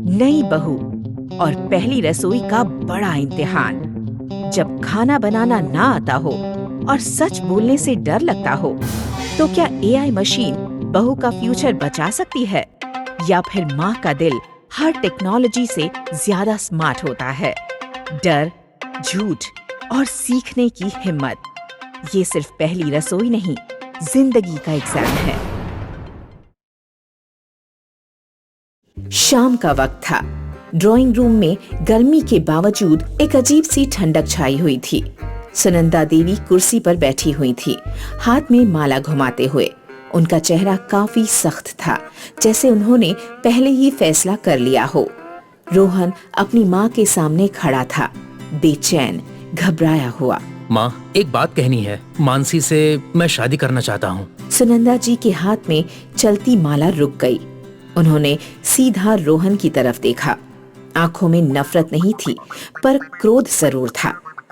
नई बहू और पहली रसोई का बड़ा इम्तिहान। जब खाना बनाना ना आता हो और सच बोलने से डर लगता हो, तो क्या एआई मशीन बहू का फ्यूचर बचा सकती है, या फिर माँ का दिल हर टेक्नोलॉजी से ज्यादा स्मार्ट होता है? डर, झूठ और सीखने की हिम्मत, ये सिर्फ पहली रसोई नहीं, जिंदगी का एग्जाम है। शाम का वक्त था। ड्राइंग रूम में गर्मी के बावजूद एक अजीब सी ठंडक छाई हुई थी। सुनंदा देवी कुर्सी पर बैठी हुई थी, हाथ में माला घुमाते हुए। उनका चेहरा काफी सख्त था, जैसे उन्होंने पहले ही फैसला कर लिया हो। रोहन अपनी माँ के सामने खड़ा था, बेचैन, घबराया हुआ। माँ, एक बात कहनी है। मानसी से मैं शादी करना चाहता हूँ। सुनंदा जी के हाथ में चलती माला रुक गई। उन्होंने सीधा रोहन की तरफ देखा। आंखों में नफरत नहीं थी, पर क्रोध जरूर था।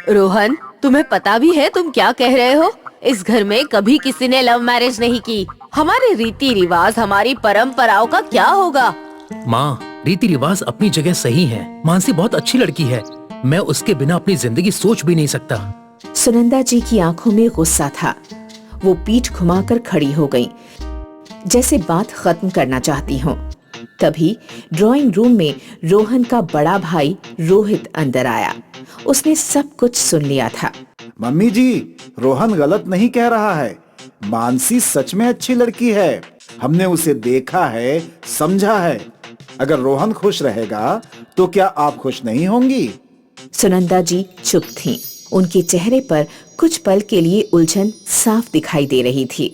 रोहन, तुम्हें पता भी है तुम क्या कह रहे हो? इस घर में कभी किसी ने लव मैरिज नहीं की। हमारे रीति रिवाज, हमारी परंपराओं का क्या होगा? माँ, रीति रिवाज अपनी जगह सही है। मानसी बहुत अच्छी लड़की है। मैं उसके बिना अपनी जिंदगी सोच भी नहीं सकता। सुनंदा जी की आंखों में गुस्सा था। वो पीठ घुमाकर खड़ी हो गईं, जैसे बात खत्म करना चाहती हों। तभी ड्राइंग रूम में रोहन का बड़ा भाई रोहित अंदर आया। उसने सब कुछ सुन लिया था। मम्मी जी, रोहन गलत नहीं कह रहा है। मानसी सच में अच्छी लड़की है। हमने उसे देखा है, समझा है। अगर रोहन खुश रहेगा तो क्या आप खुश नहीं होंगी? सुनंदा जी चुप थीं। उनके चेहरे पर कुछ पल के लिए उलझन साफ दिखाई दे रही थी।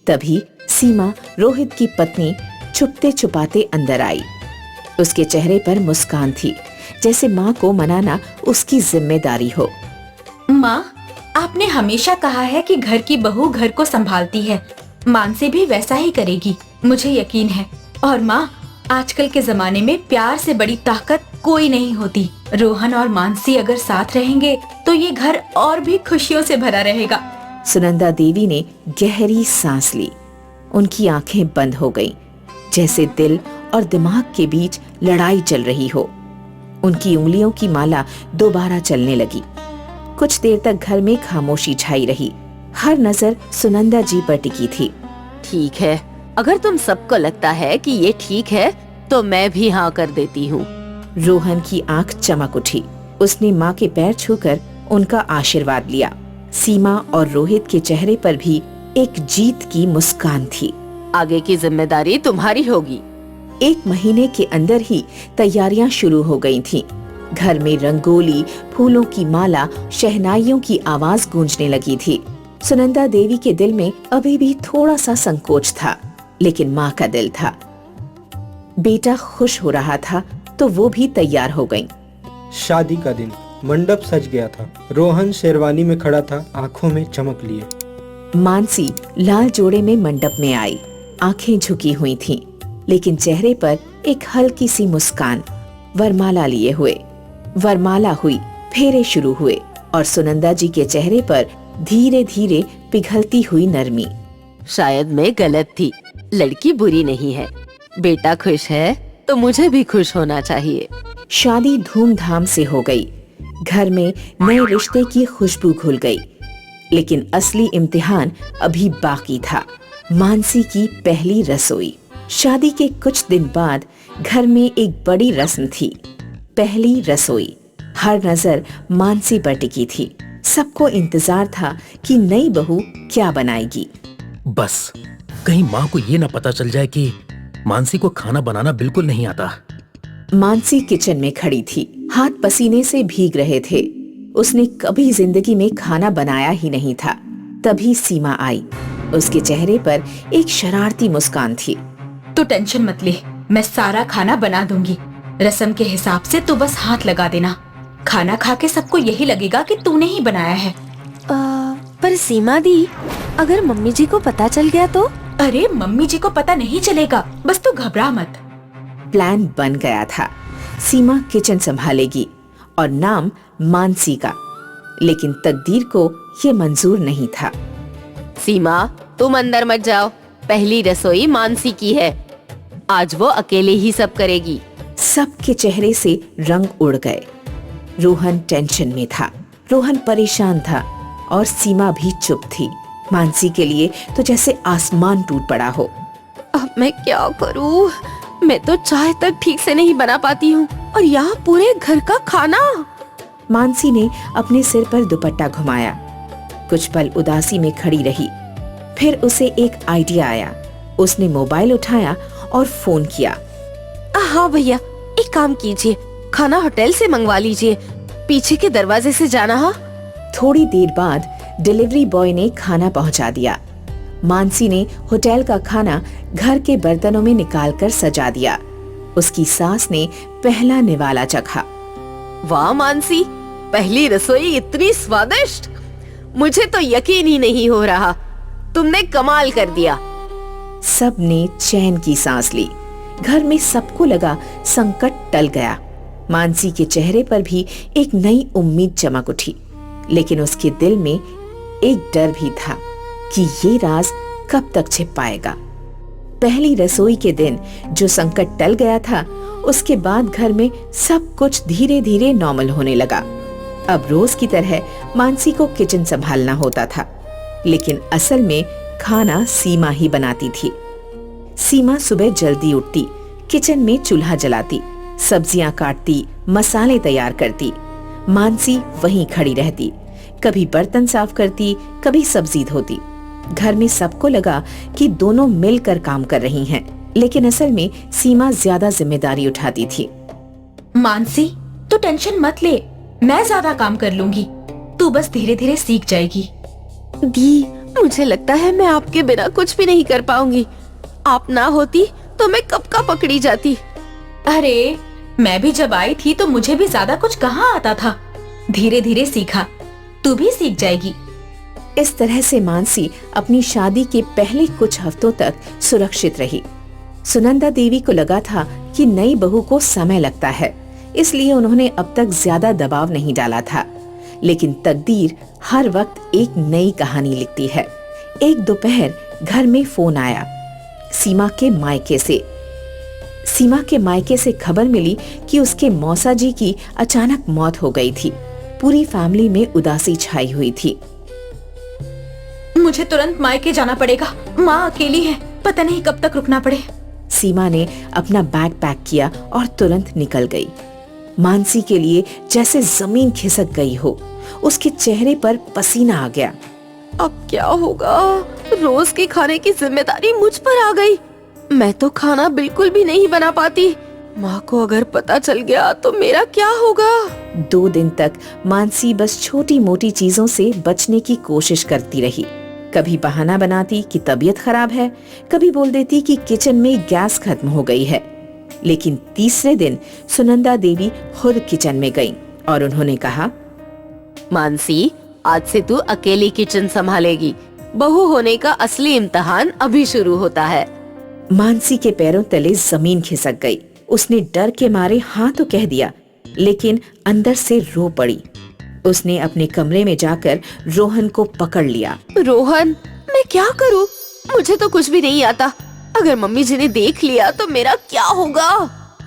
तभी सीमा, रोहित की पत्नी, छुपते छुपाते अंदर आई। उसके चेहरे पर मुस्कान थी, जैसे माँ को मनाना उसकी जिम्मेदारी हो। माँ, आपने हमेशा कहा है कि घर की बहू घर को संभालती है। मानसी भी वैसा ही करेगी, मुझे यकीन है। और माँ, आजकल के जमाने में प्यार से बड़ी ताकत कोई नहीं होती। रोहन और मानसी अगर साथ रहेंगे तो ये घर और भी खुशियों से भरा रहेगा। सुनंदा देवी ने गहरी सांस ली। उनकी आंखें बंद हो गईं, जैसे दिल और दिमाग के बीच लड़ाई चल रही हो। उनकी उंगलियों की माला दोबारा चलने लगी। कुछ देर तक घर में खामोशी छाई रही। हर नजर सुनंदा जी पर टिकी थी। ठीक है, अगर तुम सबको लगता है कि ये ठीक है तो मैं भी हाँ कर देती हूँ। रोहन की आंख चमक उठी। उसने माँ के पैर छूकर उनका आशीर्वाद लिया। सीमा और रोहित के चेहरे पर भी एक जीत की मुस्कान थी। आगे की जिम्मेदारी तुम्हारी होगी। 1 महीने के अंदर ही तैयारियां शुरू हो गई थीं। घर में रंगोली, फूलों की माला, शहनाइयों की आवाज गूंजने लगी थी। सुनंदा देवी के दिल में अभी भी थोड़ा सा संकोच था, लेकिन माँ का दिल था। बेटा खुश हो रहा था तो वो भी तैयार हो गईं। शादी का दिन, मंडप सज गया था। रोहन शेरवानी में खड़ा था, आंखों में चमक लिए। मानसी लाल जोड़े में मंडप में आई। आंखें झुकी हुई थीं, लेकिन चेहरे पर एक हल्की सी मुस्कान। वरमाला लिए हुए, वरमाला हुई, फेरे शुरू हुए और सुनंदा जी के चेहरे पर धीरे धीरे पिघलती हुई नरमी। शायद मैं गलत थी, लड़की बुरी नहीं है। बेटा खुश है तो मुझे भी खुश होना चाहिए। शादी धूमधाम से हो गई। घर में नए रिश्ते की खुशबू घुल गई। लेकिन असली इम्तिहान अभी बाकी था। मानसी की पहली रसोई। शादी के कुछ दिन बाद घर में एक बड़ी रस्म थी, पहली रसोई। हर नजर मानसी पर टिकी थी। सबको इंतजार था कि नई बहू क्या बनाएगी। बस कहीं माँ को ये ना पता चल जाए कि मानसी को खाना बनाना बिल्कुल नहीं आता। मानसी किचन में खड़ी थी, हाथ पसीने से भीग रहे थे। उसने कभी जिंदगी में खाना बनाया ही नहीं था। तभी सीमा आई। उसके चेहरे पर एक शरारती मुस्कान थी। तो टेंशन मत ले, मैं सारा खाना बना दूंगी। रस्म के हिसाब से तो बस हाथ लगा देना। खाना खा के सबको यही लगेगा कि तूने ही बनाया है। पर सीमा दी, अगर मम्मी जी को पता चल गया तो? अरे मम्मी जी को पता नहीं चलेगा, बस तू घबरा मत। प्लान बन गया था। सीमा किचन संभालेगी और नाम मानसी का। लेकिन तकदीर को ये मंजूर नहीं था। सीमा, तुम अंदर मत जाओ। पहली रसोई मानसी की है। आज वो अकेले ही सब करेगी। सबके चेहरे से रंग उड़ गए। रोहन टेंशन में था, रोहन परेशान था और सीमा भी चुप थी। मानसी के लिए तो जैसे आसमान टूट पड़ा हो। अब मैं क्या करूं? मैं तो चाय तक ठीक से नहीं बना पाती हूँ और यहाँ पूरे घर का खाना। मानसी ने अपने सिर पर दुपट्टा घुमाया, कुछ पल उदासी में खड़ी रही। फिर उसे एक आइडिया आया। उसने मोबाइल उठाया और फोन किया। हाँ भैया, एक काम कीजिए, खाना होटल से मंगवा लीजिए, पीछे के दरवाजे से जाना। हाँ। थोड़ी देर बाद डिलीवरी बॉय ने खाना पहुंचा दिया। मानसी ने होटल का खाना घर के बर्तनों में निकालकर सजा दिया। उसकी सास ने पहला निवाला चखा। वाह मानसी, पहली रसोई इतनी स्वादिष्ट, मुझे तो यकीन ही नहीं हो रहा। तुमने कमाल कर दिया। सब ने चैन की सांस ली। घर में सबको लगा संकट टल गया। मानसी के चेहरे पर भी एक नई उम्मीद चमक उठी, लेकिन उसके दिल में एक डर भी था कि ये राज कब तक छिप पाएगा। पहली रसोई के दिन जो संकट टल गया था, उसके बाद घर में सब कुछ धीरे धीरे नॉर्मल होने लगा। अब रोज की तरह मानसी को किचन संभालना होता था, लेकिन असल में खाना सीमा ही बनाती थी। सीमा सुबह जल्दी उठती, किचन में चूल्हा जलाती, सब्जियां काटती, मसाले तैयार करती। मानसी वहीं खड़ी रहती, कभी बर्तन साफ करती, कभी सब्जी धोती। घर में सबको लगा कि दोनों मिलकर काम कर रही हैं, लेकिन असल में सीमा ज्यादा जिम्मेदारी उठाती थी। मानसी, तू टेंशन मत ले, मैं ज्यादा काम कर लूंगी, तू बस धीरे धीरे सीख जाएगी। दी, मुझे लगता है मैं आपके बिना कुछ भी नहीं कर पाऊंगी। आप ना होती तो मैं कब का पकड़ी जाती। अरे, मैं भी जब आई थी तो मुझे भी ज्यादा कुछ कहाँ आता था। धीरे धीरे सीखा, तू भी सीख जाएगी। इस तरह से मानसी अपनी शादी के पहले कुछ हफ्तों तक सुरक्षित रही। सुनंदा देवी को लगा था कि नई बहू को समय लगता है, इसलिए उन्होंने अब तक ज्यादा दबाव नहीं डाला था। लेकिन तकदीर हर वक्त एक नई कहानी लिखती है। एक दोपहर घर में फोन आया। सीमा के मायके से खबर मिली कि उसके मौसा जी की अचानक मौत हो गई थी। पूरी फैमिली में उदासी छाई हुई थी। मुझे तुरंत मायके जाना पड़ेगा, माँ अकेली है, पता नहीं कब तक रुकना पड़े। सीमा ने अपना बैग पैक किया और तुरंत निकल गई। मानसी के लिए जैसे जमीन खिसक गई हो। उसके चेहरे पर पसीना आ गया। अब क्या होगा? रोज के खाने की जिम्मेदारी मुझ पर आ गई। मैं तो खाना बिल्कुल भी नहीं बना पाती। माँ को अगर पता चल गया तो मेरा क्या होगा? 2 दिन तक मानसी बस छोटी मोटी चीजों से बचने की कोशिश करती रही। कभी बहाना बनाती कि तबीयत खराब है, कभी बोल देती कि किचन में गैस खत्म हो गई है। लेकिन तीसरे दिन सुनंदा देवी खुद किचन में गईं और उन्होंने कहा, मानसी, आज से तू अकेली किचन संभालेगी। बहू होने का असली इम्तिहान अभी शुरू होता है। मानसी के पैरों तले जमीन खिसक गई। उसने डर के मारे हाँ तो कह दिया, लेकिन अंदर से रो पड़ी। उसने अपने कमरे में जाकर रोहन को पकड़ लिया। रोहन, मैं क्या करूं? मुझे तो कुछ भी नहीं आता। अगर मम्मी जी ने देख लिया तो मेरा क्या होगा?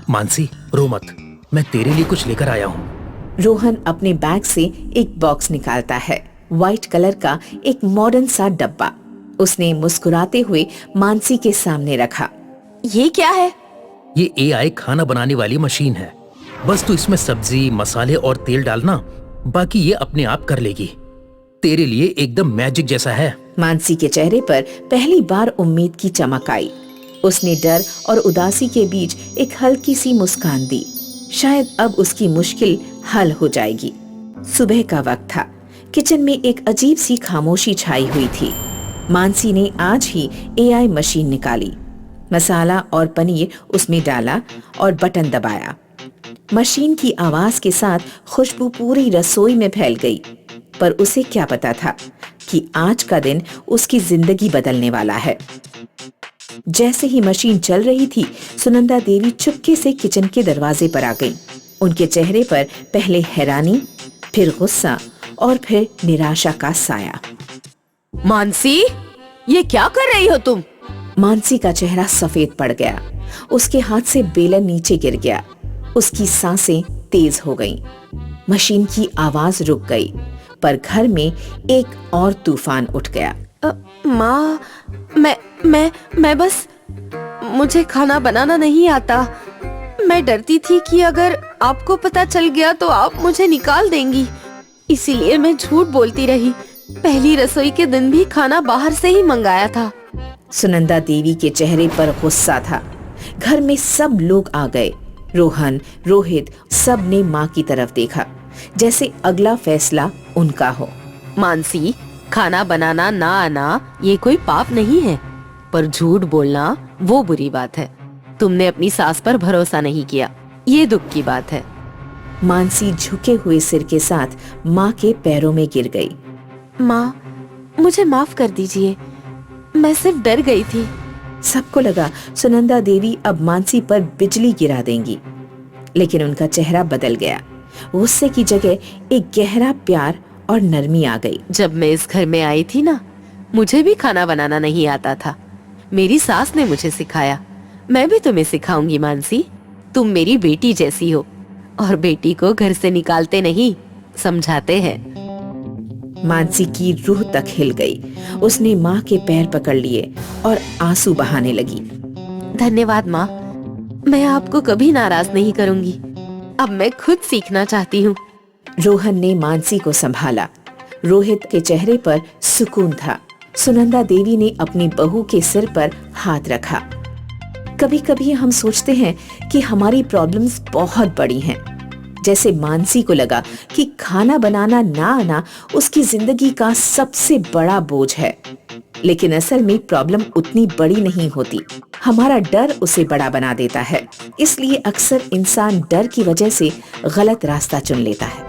मानसी, रो मत, मैं तेरे लिए कुछ लेकर आया हूँ। रोहन अपने बैग से एक बॉक्स निकालता है, व्हाइट कलर का एक मॉडर्न सा डब्बा। उसने मुस्कुराते हुए मानसी के सामने रखा। ये क्या है? ये AI खाना बनाने वाली मशीन है। बस तू इसमें सब्जी, मसाले और तेल डालना, बाकी ये अपने आप कर लेगी। तेरे लिए एकदम मैजिक जैसा है। मानसी के चेहरे पर पहली बार उम्मीद की चमक आई। उसने डर और उदासी के बीच एक हल्की सी मुस्कान दी। शायद अब उसकी मुश्किल हल हो जाएगी। सुबह का वक्त था। किचन में एक अजीब सी खामोशी छाई हुई थी। मानसी ने आज ही AI मशीन निकाली, मसाला और पनीर उसमें डाला और बटन दबाया। मशीन की आवाज के साथ खुशबू पूरी रसोई में फैल गई। पर उसे क्या पता था कि आज का दिन उसकी जिंदगी बदलने वाला है। जैसे ही मशीन चल रही थी, सुनंदा देवी चुपके से किचन के दरवाजे पर आ गईं। उनके चेहरे पर पहले हैरानी, फिर गुस्सा और फिर निराशा का साया। मानसी, ये क्या कर रही हो तुम? मानसी का चेहरा सफेद पड़ गया। उसके हाथ से बेलन नीचे गिर गया उसकी सांसें तेज हो गईं। मशीन की आवाज रुक गई, पर घर में एक और तूफान उठ गया। माँ, मैं बस, मुझे खाना बनाना नहीं आता। मैं डरती थी कि अगर आपको पता चल गया तो आप मुझे निकाल देंगी, इसीलिए मैं झूठ बोलती रही। पहली रसोई के दिन भी खाना बाहर से ही मंगाया था। सुनंदा देवी के चेहरे पर गुस्सा था। घर में सब लोग आ गए। रोहन, रोहित, सब ने माँ की तरफ देखा, जैसे अगला फैसला उनका हो। मानसी, खाना बनाना ना आना ये कोई पाप नहीं है, पर झूठ बोलना वो बुरी बात है। तुमने अपनी सास पर भरोसा नहीं किया, ये दुख की बात है। मानसी झुके हुए सिर के साथ माँ के पैरों में गिर गई। माँ, मुझे माफ कर दीजिए, मैं सिर्फ डर गई थी। सबको लगा सुनंदा देवी अब मानसी पर बिजली गिरा देंगी, लेकिन उनका चेहरा बदल गया। गुस्से की जगह एक गहरा प्यार और नरमी आ गई। जब मैं इस घर में आई थी ना, मुझे भी खाना बनाना नहीं आता था। मेरी सास ने मुझे सिखाया। मैं भी तुम्हें सिखाऊंगी मानसी। तुम मेरी बेटी जैसी हो, और बेटी को घर से निकालते नहीं, समझाते हैं। मानसी की रूह तक हिल गई। उसने माँ के पैर पकड़ लिए और आंसू बहाने लगी। धन्यवाद माँ, मैं आपको कभी नाराज नहीं करूंगी। अब मैं खुद सीखना चाहती हूँ। रोहन ने मानसी को संभाला। रोहित के चेहरे पर सुकून था। सुनंदा देवी ने अपनी बहू के सिर पर हाथ रखा। कभी कभी हम सोचते हैं कि हमारी प्रॉब्लम्स बहुत बड़ी हैं। जैसे मानसी को लगा कि खाना बनाना ना आना उसकी जिंदगी का सबसे बड़ा बोझ है, लेकिन असल में प्रॉब्लम उतनी बड़ी नहीं होती। हमारा डर उसे बड़ा बना देता है। इसलिए अक्सर इंसान डर की वजह से गलत रास्ता चुन लेता है।